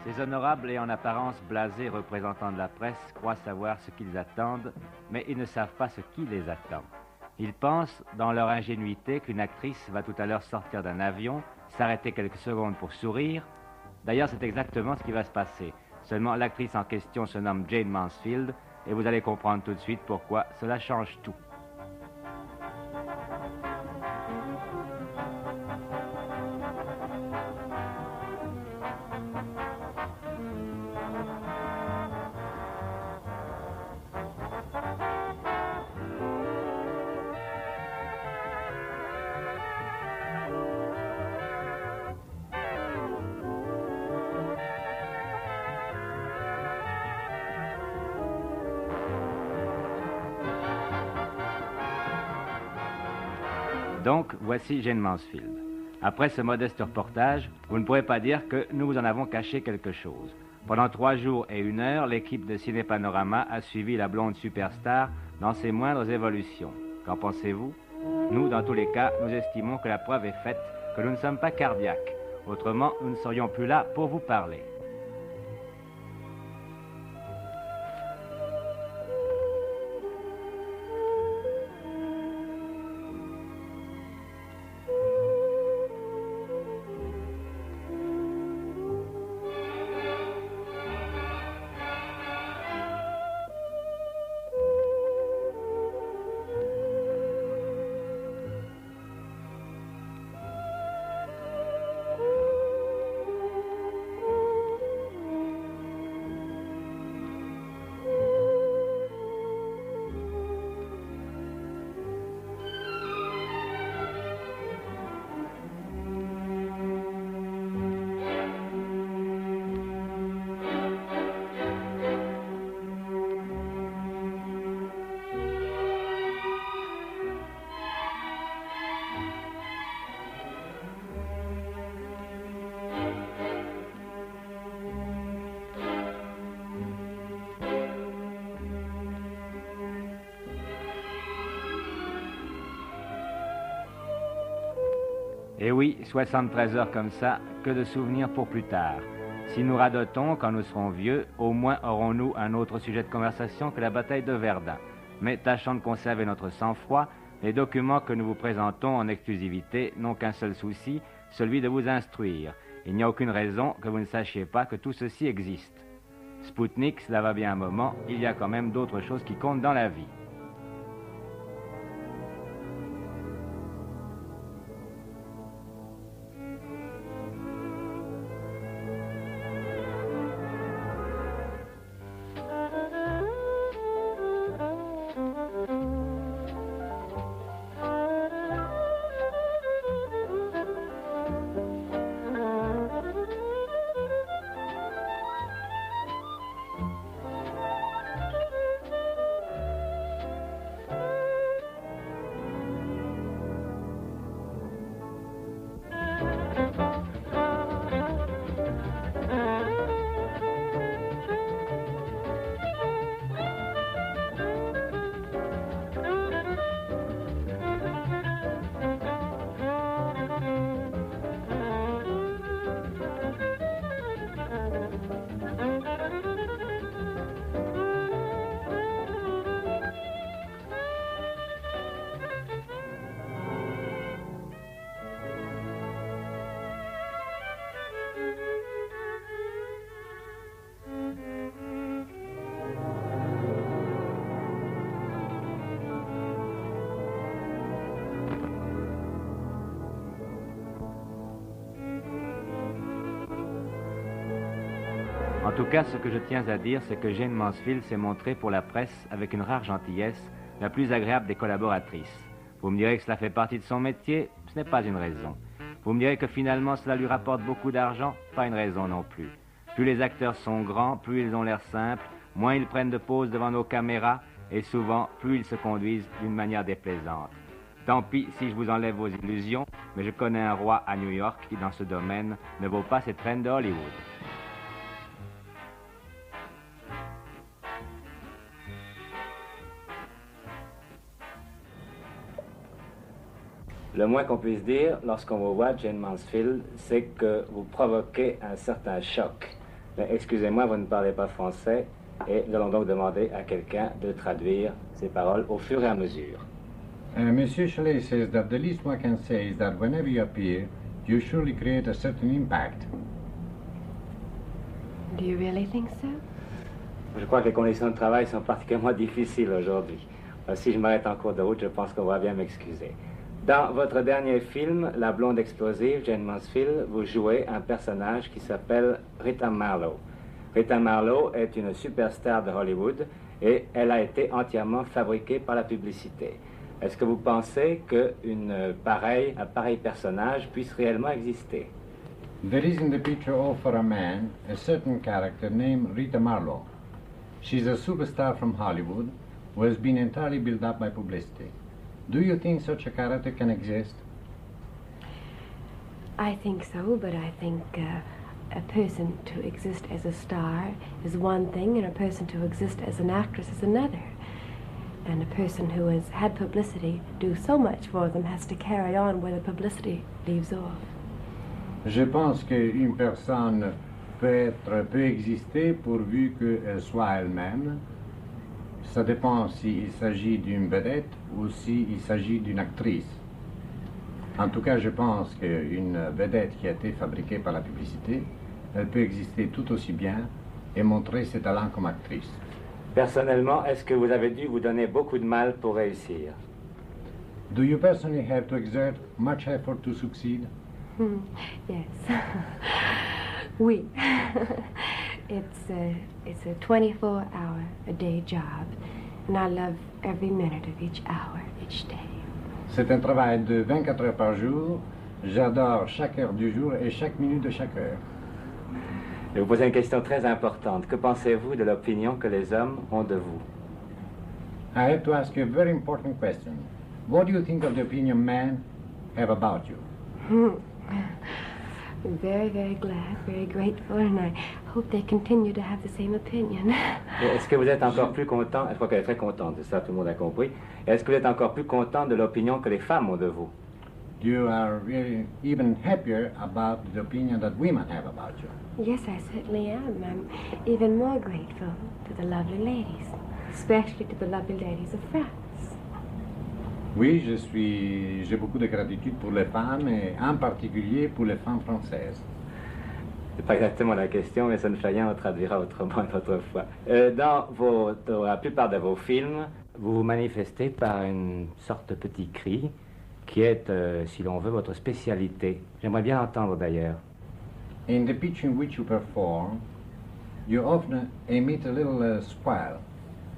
Ces honorables et en apparence blasés représentants de la presse croient savoir ce qu'ils attendent, mais ils ne savent pas ce qui les attend. Ils pensent, dans leur ingénuité, qu'une actrice va tout à l'heure sortir d'un avion, s'arrêter quelques secondes pour sourire. D'ailleurs, c'est exactement ce qui va se passer. Seulement, l'actrice en question se nomme Jayne Mansfield, et vous allez comprendre tout de suite pourquoi cela change tout. Donc, voici Jayne Mansfield. Après ce modeste reportage, vous ne pourrez pas dire que nous vous en avons caché quelque chose. Pendant 3 jours et 1 heure, l'équipe de Ciné Panorama a suivi la blonde superstar dans ses moindres évolutions. Qu'en pensez-vous? Nous, dans tous les cas, nous estimons que la preuve est faite que nous ne sommes pas cardiaques. Autrement, nous ne serions plus là pour vous parler. Et oui, 73 heures comme ça, que de souvenirs pour plus tard. Si nous radotons quand nous serons vieux, au moins aurons-nous un autre sujet de conversation que la bataille de Verdun. Mais tâchons de conserver notre sang-froid. Les documents que nous vous présentons en exclusivité n'ont qu'un seul souci, celui de vous instruire. Il n'y a aucune raison que vous ne sachiez pas que tout ceci existe. Spoutnik, cela va bien un moment, il y a quand même d'autres choses qui comptent dans la vie. En tout cas, ce que je tiens à dire, c'est que Jayne Mansfield s'est montrée pour la presse avec une rare gentillesse, la plus agréable des collaboratrices. Vous me direz que cela fait partie de son métier, ce n'est pas une raison. Vous me direz que finalement cela lui rapporte beaucoup d'argent, pas une raison non plus. Plus les acteurs sont grands, plus ils ont l'air simples, moins ils prennent de pause devant nos caméras, et souvent, plus ils se conduisent d'une manière déplaisante. Tant pis si je vous enlève vos illusions, mais je connais un roi à New York qui, dans ce domaine, ne vaut pas cette reine de Hollywood. Le moins qu'on puisse dire lorsqu'on vous voit, Jayne Mansfield, c'est que vous provoquez un certain choc. Mais excusez-moi, vous ne parlez pas français et nous allons donc demander à quelqu'un de traduire ces paroles au fur et à mesure. Monsieur Shelley says that the least one can say is that whenever you appear, you surely create a certain impact. Do you really think so? Je crois que les conditions de travail sont particulièrement difficiles aujourd'hui. Si je m'arrête en cours de route, je pense qu'on va bien m'excuser. Dans votre dernier film, La blonde explosive, Jane Mansfield, vous jouez un personnage qui s'appelle Rita Marlowe. Rita Marlowe est une superstar de Hollywood et elle a été entièrement fabriquée par la publicité. Est-ce que vous pensez un pareil personnage puisse réellement exister? There is in the picture All for a Man a certain character named Rita Marlowe. She's a superstar from Hollywood who has been entirely built up by publicity. Do you think such a character can exist? I think so, but I think a person to exist as a star is one thing, and a person to exist as an actress is another. And a person who has had publicity do so much for them has to carry on where the publicity leaves off. Je pense qu'une personne peut exister pourvu qu'elle soit elle-même. Ça dépend s'il s'agit d'une vedette ou s'il s'agit d'une actrice. En tout cas, je pense qu'une vedette qui a été fabriquée par la publicité, elle peut exister tout aussi bien et montrer ses talents comme actrice. Personnellement, est-ce que vous avez dû vous donner beaucoup de mal pour réussir? Do you personally have to exert much effort to succeed? Yes. Oui. It's a 24-hour-a-day job, and I love every minute of each hour, each day. C'est un travail de 24 heures par jour. J'adore chaque heure du jour et chaque minute de chaque heure. Je vais vous poser une question très importante. Que pensez-vous de l'opinion que les hommes ont de vous? I have to ask you a very important question. What do you think of the opinion men have about you? I'm very, very glad, very grateful, and I hope they continue to have the same opinion. Est-ce que vous êtes encore plus content? Je crois qu'elle est très contente de ça, tout le monde a compris. Est-ce que vous êtes encore plus content de l'opinion que les femmes ont de vous? You are really even happier about the opinion that women have about you. Yes, I certainly am. I'm even more grateful to the lovely ladies, especially to the lovely ladies of France. Oui, j'ai beaucoup de gratitude pour les femmes et en particulier pour les femmes françaises. C'est pas exactement la question, mais ça ne fait rien, on traduira autrement une autre fois. Dans la plupart de vos films, vous vous manifestez par une sorte de petit cri qui est, si l'on veut, votre spécialité. J'aimerais bien l'entendre d'ailleurs. In the pitch in which you perform, you often emit a little squall,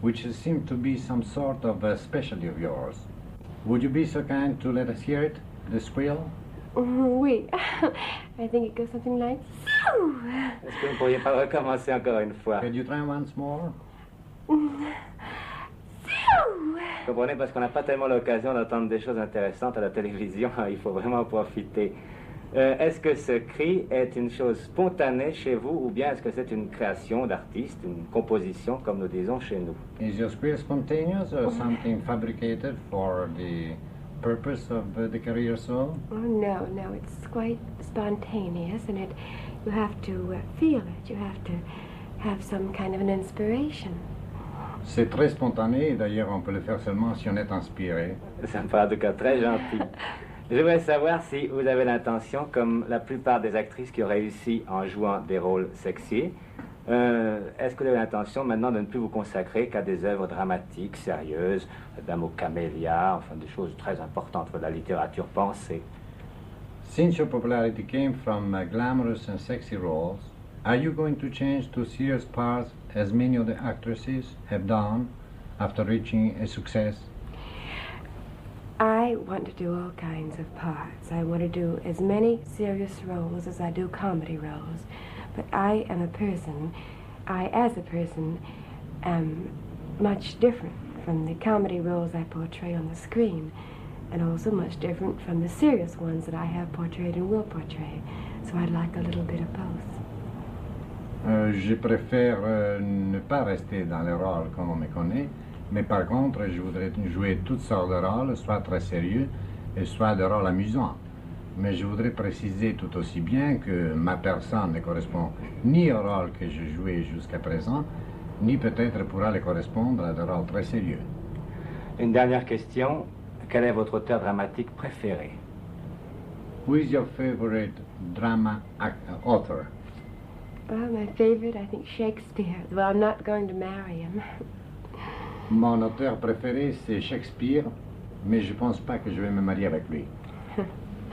which seems to be some sort of a specialty of yours. Would you be so kind to let us hear it, the squeal? Oui. I think it goes something like... Est-ce que vous ne pourriez pas recommencer encore une fois? Could you try once more? Vous comprenez, parce qu'on n'a pas tellement l'occasion d'entendre des choses intéressantes à la télévision, il faut vraiment en profiter. Est-ce que ce cri est une chose spontanée chez vous ou bien est-ce que c'est une création d'artiste, une composition comme nous disons chez nous? Is your squeal spontaneous or something fabricated for the purpose of the career soul? Oh, no, it's quite spontaneous, and you have to feel it. You have to have some kind of an inspiration. C'est très spontané et d'ailleurs on peut le faire seulement si on est inspiré. Ça me paraît en tout cas très gentil. Je voudrais savoir si vous avez l'intention, comme la plupart des actrices qui ont réussi en jouant des rôles sexy, est-ce que vous avez l'intention maintenant de ne plus vous consacrer qu'à des œuvres dramatiques, sérieuses, Dame aux camélias, enfin des choses très importantes de la littérature pensée? Since your popularity came from glamorous and sexy roles, are you going to change to serious parts as many of the actresses have done after reaching a success? I want to do all kinds of parts. I want to do as many serious roles as I do comedy roles. But I am a person, as a person, am much different from the comedy roles I portray on the screen, and also much different from the serious ones that I have portrayed and will portray. So I'd like a little bit of both. Je préfère ne pas rester dans les rôles comme on me connaît, mais par contre, je voudrais jouer toutes sortes de rôles, soit très sérieux, et soit des rôles amusants. Mais je voudrais préciser tout aussi bien que ma personne ne correspond ni au rôle que je jouais jusqu'à présent, ni peut-être pourra le correspondre à des rôles très sérieux. Une dernière question. Quel est votre auteur dramatique préféré? Who is your favorite drama author? Well, my favorite, I think Shakespeare. Well, I'm not going to marry him. Mon auteur préféré, c'est Shakespeare, mais je ne pense pas que je vais me marier avec lui.